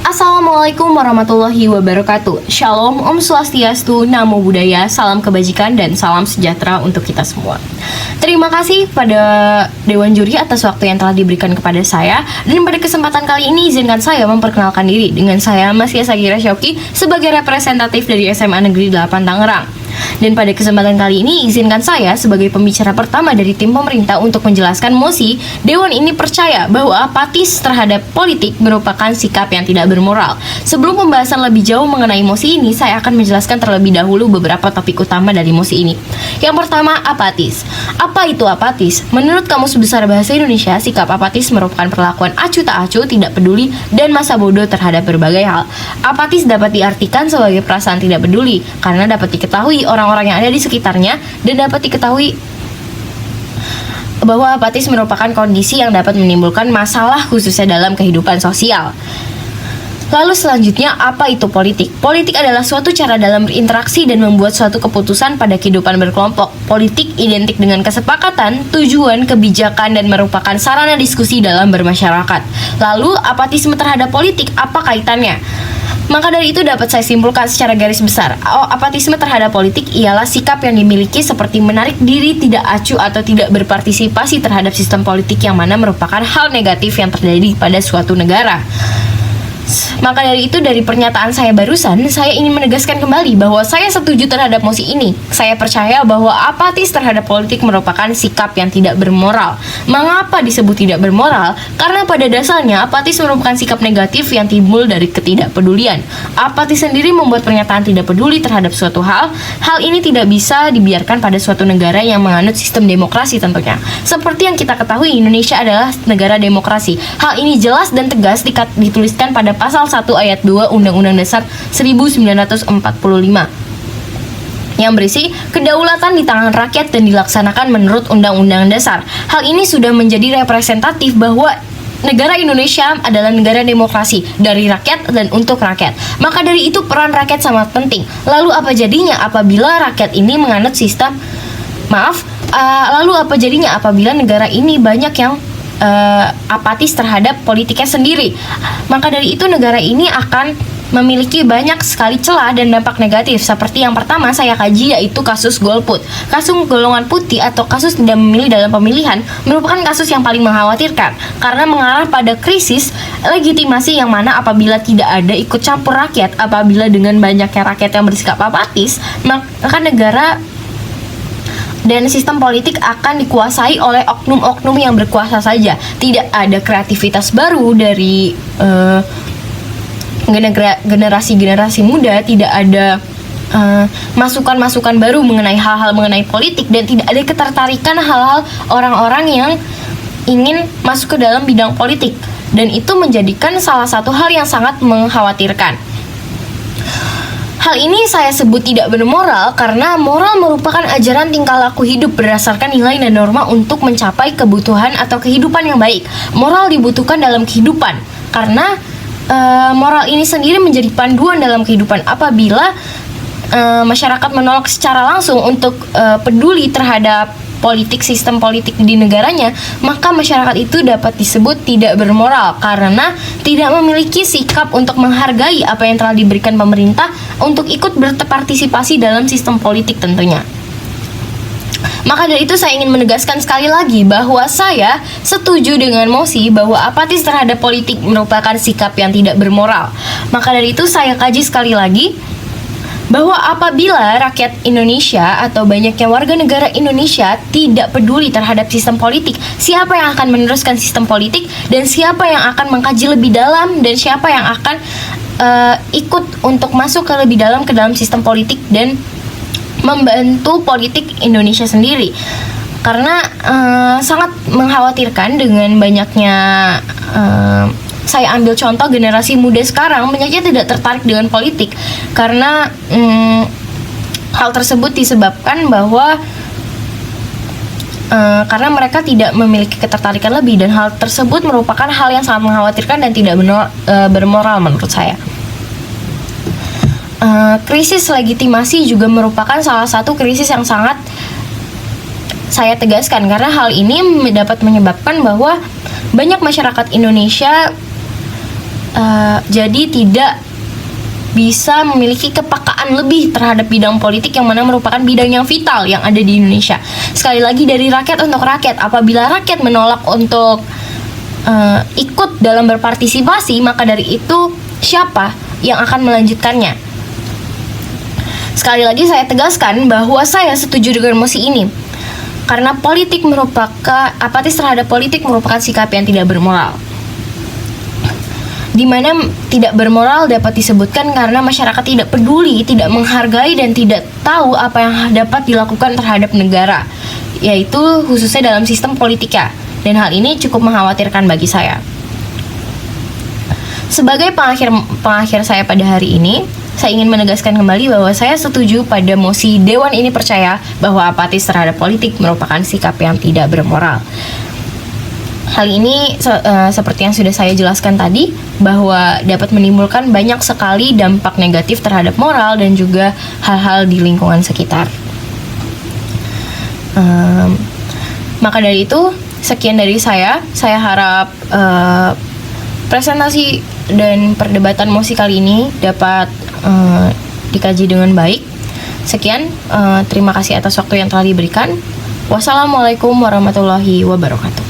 Assalamualaikum warahmatullahi wabarakatuh. Shalom, Om Swastiastu, Namo Buddhaya, salam kebajikan dan salam sejahtera untuk kita semua. Terima kasih pada Dewan Juri atas waktu yang telah diberikan kepada saya. Dan pada kesempatan kali ini izinkan saya memperkenalkan diri. Dengan saya Masya Sagira Syauki sebagai representatif dari SMA Negeri 8 Tangerang. Dan pada kesempatan kali ini izinkan saya sebagai pembicara pertama dari tim pemerintah untuk menjelaskan mosi Dewan ini percaya bahwa apatis terhadap politik merupakan sikap yang tidak bermoral. Sebelum pembahasan lebih jauh mengenai mosi ini, saya akan menjelaskan terlebih dahulu beberapa topik utama dari mosi ini. Yang pertama, apatis. Apa itu apatis? Menurut Kamus Besar Bahasa Indonesia, sikap apatis merupakan perlakuan acuh tak acuh, tidak peduli, dan masa bodoh terhadap berbagai hal. Apatis dapat diartikan sebagai perasaan tidak peduli, karena dapat diketahui orang-orang yang ada di sekitarnya, dan dapat diketahui bahwa apatis merupakan kondisi yang dapat menimbulkan masalah khususnya dalam kehidupan sosial. Lalu selanjutnya, apa itu politik? Politik adalah suatu cara dalam berinteraksi dan membuat suatu keputusan pada kehidupan berkelompok. Politik identik dengan kesepakatan, tujuan, kebijakan, dan merupakan sarana diskusi dalam bermasyarakat. Lalu, apatisme terhadap politik, apa kaitannya? Maka dari itu dapat saya simpulkan secara garis besar, apatisme terhadap politik ialah sikap yang dimiliki seperti menarik diri, tidak acuh atau tidak berpartisipasi terhadap sistem politik yang mana merupakan hal negatif yang terjadi pada suatu negara. Maka dari itu, dari pernyataan saya barusan, saya ingin menegaskan kembali bahwa saya setuju terhadap mosi ini. Saya percaya bahwa apatis terhadap politik merupakan sikap yang tidak bermoral. Mengapa disebut tidak bermoral? Karena pada dasarnya apatis merupakan sikap negatif yang timbul dari ketidakpedulian. Apatis sendiri membuat pernyataan tidak peduli terhadap suatu hal. Hal ini tidak bisa dibiarkan pada suatu negara yang menganut sistem demokrasi tentunya. Seperti yang kita ketahui, Indonesia adalah negara demokrasi. Hal ini jelas dan tegas dituliskan pada Pasal 1 Ayat 2 Undang-Undang Dasar 1945 yang berisi kedaulatan di tangan rakyat dan dilaksanakan menurut Undang-Undang Dasar. Hal ini sudah menjadi representatif bahwa negara Indonesia adalah negara demokrasi dari rakyat dan untuk rakyat. Maka dari itu peran rakyat sangat penting. Lalu apa jadinya apabila rakyat ini menganut sistem lalu apa jadinya apabila negara ini banyak yang apatis terhadap politiknya sendiri? Maka dari itu negara ini akan memiliki banyak sekali celah dan dampak negatif. Seperti yang pertama saya kaji, yaitu kasus golput. Kasus golongan putih atau kasus tidak memilih dalam pemilihan merupakan kasus yang paling mengkhawatirkan karena mengarah pada krisis legitimasi yang mana apabila tidak ada ikut campur rakyat, apabila dengan banyaknya rakyat yang bersikap apatis, maka negara dan sistem politik akan dikuasai oleh oknum-oknum yang berkuasa saja. Tidak ada kreativitas baru dari generasi-generasi muda, tidak ada masukan-masukan baru mengenai hal-hal mengenai politik, dan tidak ada ketertarikan hal-hal orang-orang yang ingin masuk ke dalam bidang politik. Dan itu menjadikan salah satu hal yang sangat mengkhawatirkan. Hal ini saya sebut tidak bermoral karena moral merupakan ajaran tingkah laku hidup berdasarkan nilai dan norma untuk mencapai kebutuhan atau kehidupan yang baik. Moral dibutuhkan dalam kehidupan karena moral ini sendiri menjadi panduan dalam kehidupan. Apabila masyarakat menolak secara langsung untuk peduli terhadap politik, sistem politik di negaranya, maka masyarakat itu dapat disebut tidak bermoral karena tidak memiliki sikap untuk menghargai apa yang telah diberikan pemerintah untuk ikut berpartisipasi dalam sistem politik tentunya. Maka dari itu saya ingin menegaskan sekali lagi bahwa saya setuju dengan mosi bahwa apatis terhadap politik merupakan sikap yang tidak bermoral. Maka dari itu saya kaji sekali lagi bahwa apabila rakyat Indonesia atau banyaknya warga negara Indonesia tidak peduli terhadap sistem politik, siapa yang akan meneruskan sistem politik, dan siapa yang akan mengkaji lebih dalam, dan siapa yang akan ikut untuk masuk ke lebih dalam ke dalam sistem politik dan membantu politik Indonesia sendiri. Karena sangat mengkhawatirkan dengan banyaknya saya ambil contoh generasi muda sekarang banyaknya tidak tertarik dengan politik karena hal tersebut disebabkan bahwa karena mereka tidak memiliki ketertarikan lebih, dan hal tersebut merupakan hal yang sangat mengkhawatirkan dan tidak bermoral menurut saya. Krisis legitimasi juga merupakan salah satu krisis yang sangat saya tegaskan karena hal ini dapat menyebabkan bahwa banyak masyarakat Indonesia jadi tidak bisa memiliki kepekaan lebih terhadap bidang politik yang mana merupakan bidang yang vital yang ada di Indonesia. Sekali lagi, dari rakyat untuk rakyat. Apabila rakyat menolak untuk ikut dalam berpartisipasi, maka dari itu siapa yang akan melanjutkannya? Sekali lagi saya tegaskan bahwa saya setuju dengan mosi ini, karena apatis terhadap politik merupakan sikap yang tidak bermoral. Di mana tidak bermoral dapat disebutkan karena masyarakat tidak peduli, tidak menghargai, dan tidak tahu apa yang dapat dilakukan terhadap negara, yaitu khususnya dalam sistem politika. Dan hal ini cukup mengkhawatirkan bagi saya. Sebagai pengakhir saya pada hari ini, saya ingin menegaskan kembali bahwa saya setuju pada mosi Dewan ini percaya bahwa apatis terhadap politik merupakan sikap yang tidak bermoral. Hal ini seperti yang sudah saya jelaskan tadi, bahwa dapat menimbulkan banyak sekali dampak negatif terhadap moral dan juga hal-hal di lingkungan sekitar. Maka dari itu, sekian dari saya. Saya harap presentasi dan perdebatan mosi kali ini dapat dikaji dengan baik. Sekian, terima kasih atas waktu yang telah diberikan. Wassalamualaikum warahmatullahi wabarakatuh.